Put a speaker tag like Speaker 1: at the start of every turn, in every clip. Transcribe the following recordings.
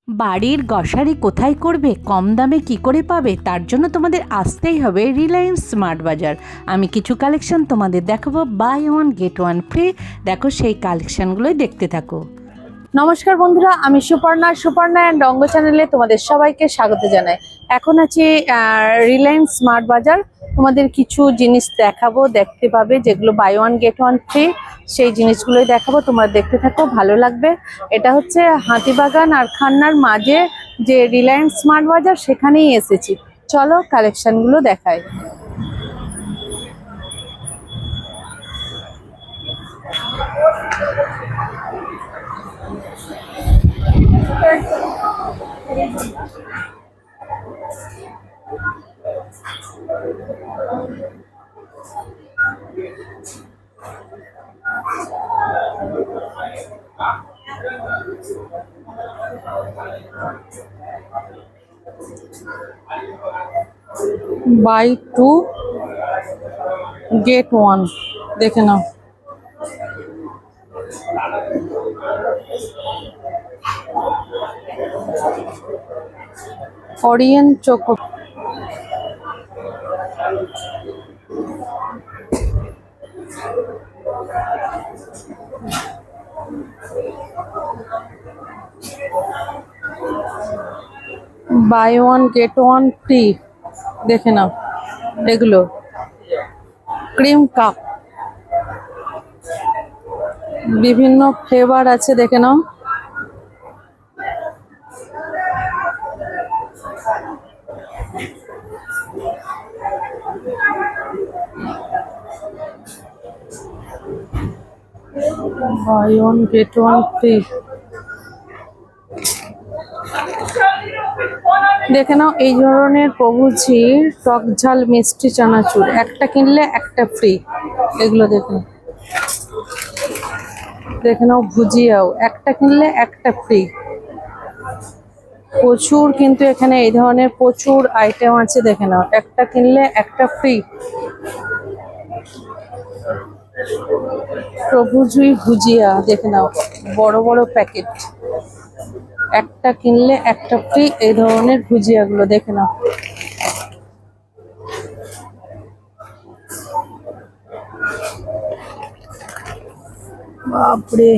Speaker 1: বাড়ির গ্রসারি কোথায় করবে, কম দামে কি করে পাবে, তার জন্য তোমাদের আসতেই হবে রিলায়েন্স স্মার্ট বাজার। আমি কিছু কালেকশন তোমাদের দেখাবো, buy one get one free. দেখো সেই কালেকশনগুলোই দেখতে থাকো।
Speaker 2: নমস্কার বন্ধুরা, আমি সুপর্ণা অ্যান্ড অঙ্গ চ্যানেলে তোমাদের সবাইকে স্বাগত জানাই। এখন আছি রিলায়েন্স স্মার্ট বাজার। তোমাদের কিছু জিনিস দেখাবো, দেখতে পাবে যেগুলো buy one get one free, সেই জিনিসগুলোই দেখাবো। তোমরা দেখতে থাকো, ভালো লাগবে। এটা হচ্ছে হাতিবাগান আর খান্নার মাঝে যে রিলায়েন্স স্মার্ট বাজার, সেখানেই এসেছি। চলো কালেকশনগুলো দেখাই। বাই টু গেট ওয়ান, দেখে নাও। Orient choco, buy one get one free, দেখে নাও। এগুলো ক্রিম কাপ, বিভিন্ন ফ্লেভার আছে, দেখে নাও। Buy one get one free, দেখে নাও। এই ধরনের প্রভুজির টক ঝাল মিষ্টি চানাচুর, একটা কিনলে একটা ফ্রি। এগুলো দেখে দেখে নাও। ভুজিয়াও একটা কিনলে একটা ফ্রি। প্রচুর কিন্তু এখানে এই ধরনের প্রচুর আইটেম আছে, দেখে নাও। একটা কিনলে একটা ফ্রি। প্রভুজুই ভুজিয়া, দেখে নাও, বড় বড় প্যাকেট। একটা কিনলে একটা ফ্রি, এই ধরনের ভুজিয়াগুলো দেখে নাও। বাপরে,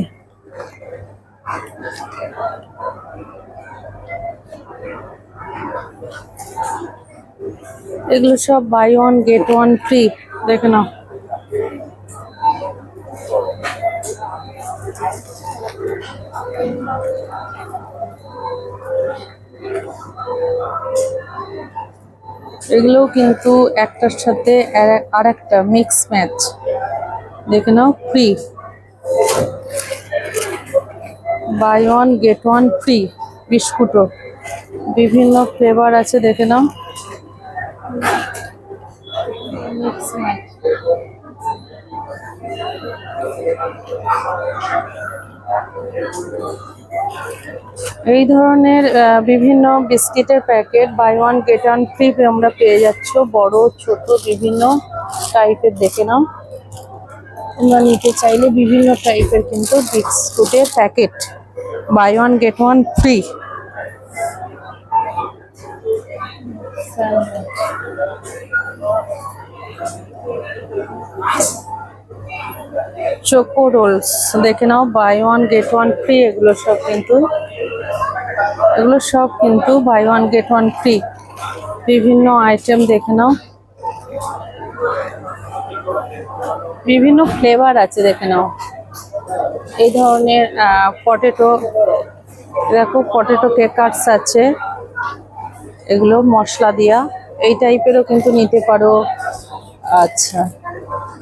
Speaker 2: এগুলো সব buy one get one free, দেখে নাও। এগুলোও কিন্তু একটার সাথে আর একটা মিক্স ম্যাচ, দেখে নাও, free. Buy one get one free. বিস্কুটও বিভিন্ন ফ্লেভার আছে, দেখে নাও। মিক্স ম্যাচ, এই ধরনের বিভিন্ন বিস্কিটের packet buy one get one free আমরা পেয়ে যাচ্ছ, বড় ছোট বিভিন্ন টাইপের, দেখে নাও। তোমরা নিতে চাইলে বিভিন্ন টাইপের কিন্তু বিস্কুটের packet buy one get one free. Choco rolls, দেখে নাও, buy one get one free. এগুলো সব কিন্তু buy one get one free. বিভিন্ন আইটেম, দেখে নাও, বিভিন্ন ফ্লেভার আছে, দেখে নাও। এই ধরনের পটেটো, দেখো, পটেটো কেকার্স আছে, এগুলো মশলা দিয়া। এই টাইপেরও কিন্তু নিতে পারো। আচ্ছা,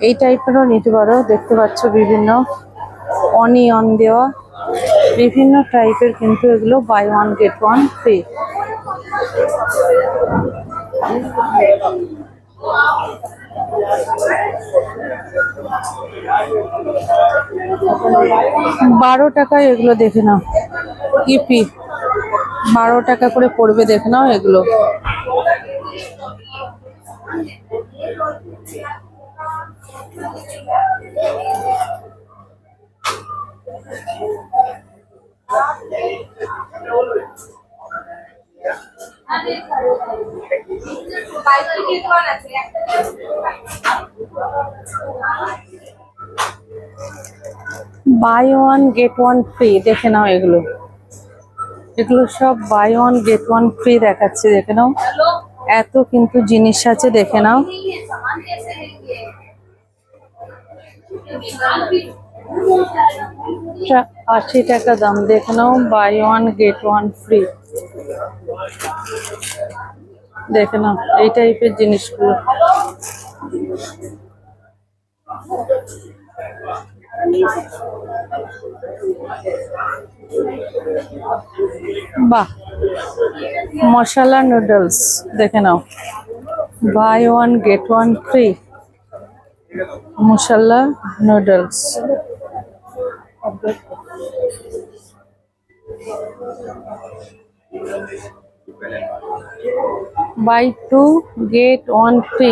Speaker 2: এই টাইপেরও নিতে পারো, দেখতে পাচ্ছ, বিভিন্ন অনিয়ন দেওয়া, বিভিন্ন টাইপের কিন্তু এগুলো buy one get one free. টাকায় এগুলো, দেখে নাও। ইপি 12 টাকা করে পড়বে, দেখে নাও এগুলো। Buy one get one free, দেখে নাও এগুলো। এগুলো সব buy one get one free দেখাচ্ছে, দেখে নাও। এত কিন্তু জিনিস আছে, দেখে নাও। এটা 80 টাকা দাম, দেখে নাও। Buy one get one free, দেখে নাও এই টাইপের জিনিসগুলো। বাহ, মশলা নুডলস, দেখে নাও। Buy one get one free masala noodles. Buy 2 get 1 free.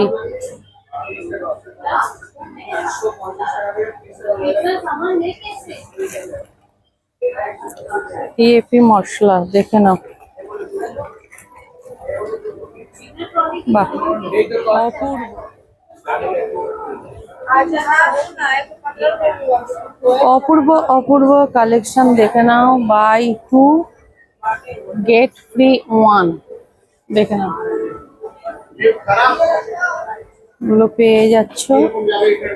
Speaker 2: AP masala, দেখে নাও। বাহ, অপূর্ব অপূর্ব কালেকশন, দেখে নাও। বাই 2 গেট ফ্রি 1, দেখে নাও। গুলো পেয়ে যাচ্ছ,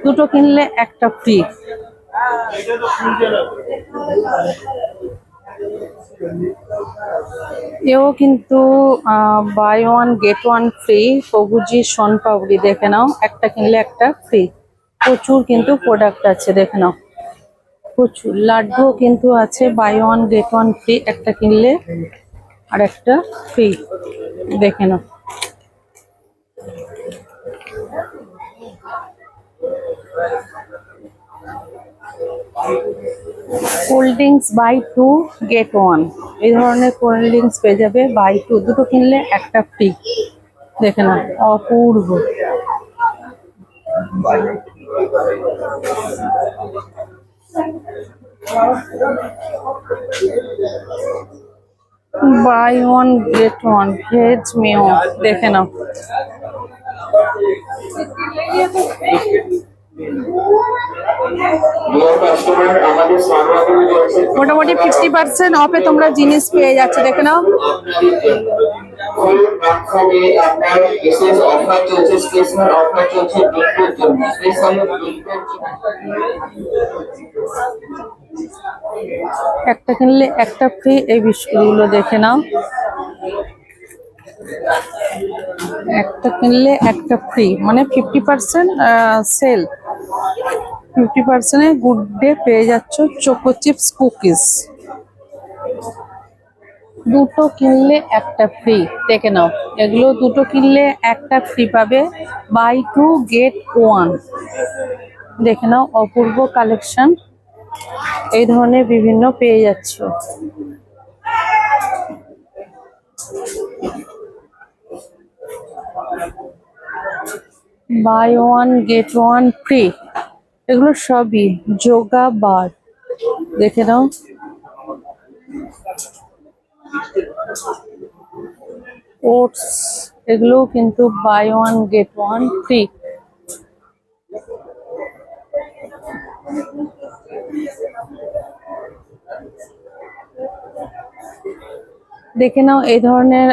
Speaker 2: দুটো কিনলে একটা ফ্রি। এও কিন্তু buy one get one free. সবুজি শনপাপড়ি, দেখে নাও। একটা কিনলে একটা ফ্রি। প্রচুর কিন্তু প্রোডাক্ট আছে, দেখে নাও। প্রচুর লাড্ডু কিন্তু আছে, buy one get one free, একটা কিনলে আর একটা ফ্রি, দেখে নাও। কোল্ড ড্রিঙ্কস বাই 2 গেট 1, এই ধরনের কোল্ড ড্রিঙ্কস পেয়ে যাবে বাই 2, দুটো কিনলে একটা ফ্রি, দেখে নাও। অপূর্ব। Buy one get one veg mayo, দেখে নাও। মোটামুটি 50% অফে তোমরা জিনিস পেয়ে যাচ্ছ, দেখে নাও। একটা কিনলে একটা ফ্রি, এই বিস্কুটগুলো দেখে নাও। একটা কিনলে একটা ফ্রি, মানে 50% সেল। 50% গুড ডে পেয়ে যাচ্ছ চোকো চিপস কুকিজ। দুটো কিনলে একটা ফ্রি, দেখে নাও। এগুলো দুটো কিনলে একটা ফ্রি পাবে, বাই 2 গেট 1, দেখে নাও। অপূর্ব কালেকশন, এই ধরনের বিভিন্ন পেয়ে যাচ্ছ। Buy one get one free, এগুলো সবই যোগা বার, দেখে নাও। ওটস, এগুলো কিন্তু buy one get one free. দেখে নাও, এই ধরনের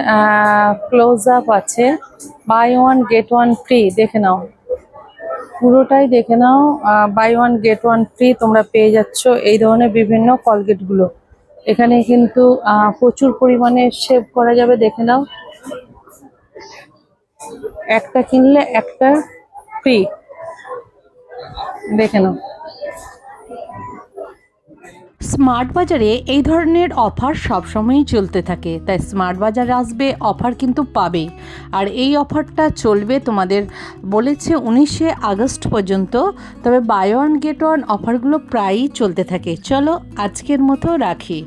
Speaker 2: ক্লোজ আপ আছে, buy one get one free, দেখে নাও। পুরোটাই দেখে নাও, buy one get one free তোমরা পেয়ে যাচ্ছ এই ধরনের বিভিন্ন কলগেট গুলো। এখানে কিন্তু প্রচুর পরিমাণে সেভ করা যাবে, দেখে নাও। একটা কিনলে একটা ফ্রি, দেখে নাও।
Speaker 1: স্মার্ট বাজারে এই ধরনের অফার সবসময়ই চলতে থাকে, তাই স্মার্ট বাজার আসবে, অফার কিন্তু পাবে। আর এই অফারটা চলবে তোমাদের বলেছে 19শে আগস্ট পর্যন্ত। তবে বাই ওয়ান গেট ওয়ান অফারগুলো প্রায়ই চলতে থাকে। চলো আজকের মতো রাখি।